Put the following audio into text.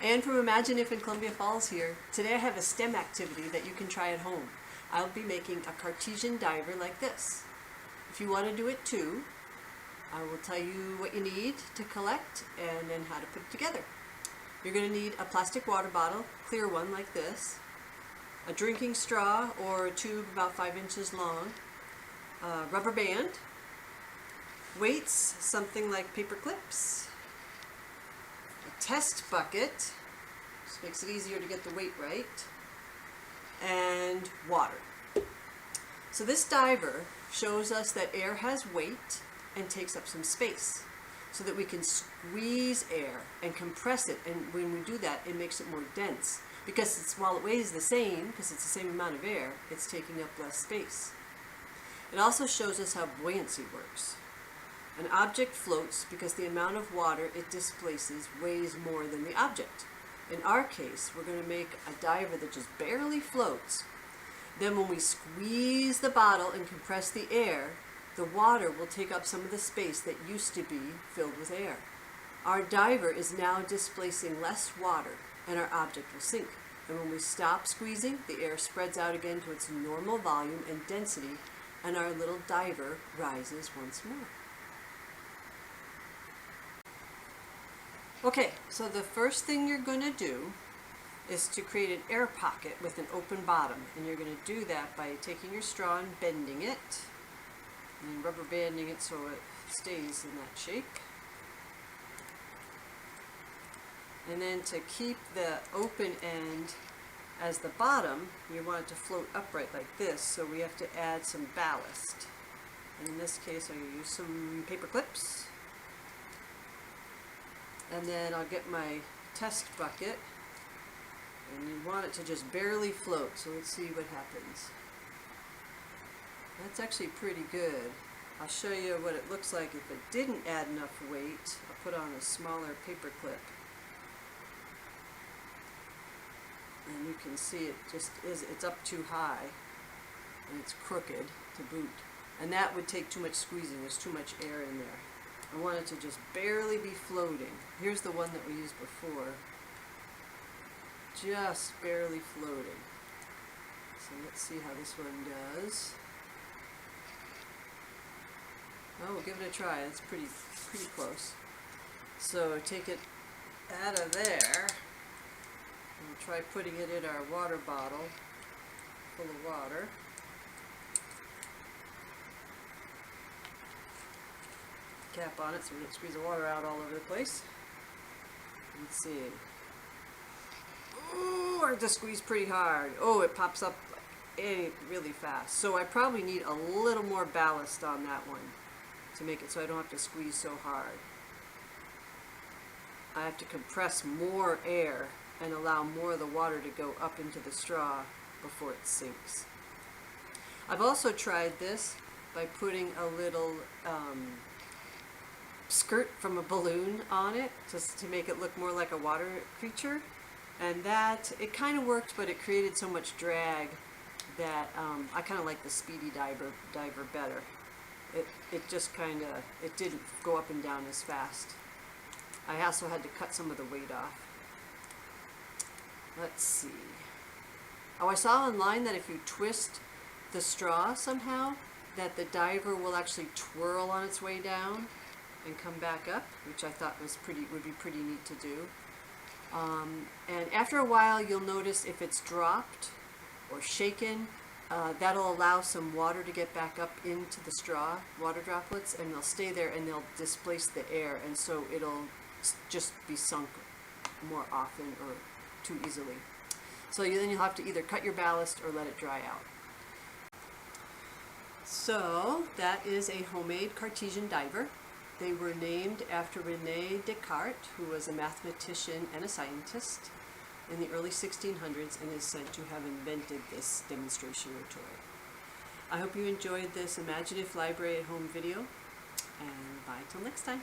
And from Imagine If in Columbia Falls here. Today I have a STEM activity that you can try at home. I'll be making a Cartesian diver like this. If you want to do it too, I will tell you what you need to collect and then how to put it together. You're going to need a plastic water bottle, clear one like this, a drinking straw or a tube about 5 inches long, a rubber band, weights, something like paper clips, a test bucket, this makes it easier to get the weight right, and water. So this diver shows us that air has weight and takes up some space so that we can squeeze air and compress it, and when we do that it makes it more dense because while it weighs the same, because it's the same amount of air, it's taking up less space. It also shows us how buoyancy works. An object floats because the amount of water it displaces weighs more than the object. In our case, we're going to make a diver that just barely floats. Then when we squeeze the bottle and compress the air, the water will take up some of the space that used to be filled with air. Our diver is now displacing less water and our object will sink. And when we stop squeezing, the air spreads out again to its normal volume and density, and our little diver rises once more. Okay, so the first thing you're going to do is to create an air pocket with an open bottom, and you're going to do that by taking your straw and bending it and rubber banding it so it stays in that shape. And then to keep the open end as the bottom, you want it to float upright like this, so we have to add some ballast. And in this case I'm going to use some paper clips. And then I'll get my test bucket, and you want it to just barely float, so let's see what happens. That's actually pretty good. I'll show you what it looks like if it didn't add enough weight. I'll put on a smaller paper clip. And you can see it just it's up too high, and it's crooked to boot. And that would take too much squeezing, there's too much air in there. I want it to just barely be floating. Here's the one that we used before. Just barely floating. So let's see how this one does. Oh, we'll give it a try. It's pretty close. So take it out of there and try putting it in our water bottle full of water. Cap on it so we don't squeeze the water out all over the place. Let's see. Ooh, I have to squeeze pretty hard. Oh, it pops up really fast. So I probably need a little more ballast on that one to make it so I don't have to squeeze so hard. I have to compress more air and allow more of the water to go up into the straw before it sinks. I've also tried this by putting a little skirt from a balloon on it just to make it look more like a water creature, and that it kind of worked, but it created so much drag that I kind of like the Speedy Diver better. It just kind of, it didn't go up and down as fast. I also had to cut some of the weight off. Let's see. Oh, I saw online that if you twist the straw somehow, that the diver will actually twirl on its way down and come back up, which I thought was would be pretty neat to do. And after a while, you'll notice if it's dropped or shaken, that'll allow some water to get back up into the straw, water droplets, and they'll stay there and they'll displace the air, and so it'll just be sunk more often or too easily. So then you'll have to either cut your ballast or let it dry out. So that is a homemade Cartesian diver. They were named after René Descartes, who was a mathematician and a scientist in the early 1600s and is said to have invented this demonstration or toy. I hope you enjoyed this Imagine If Library at Home video, and bye till next time.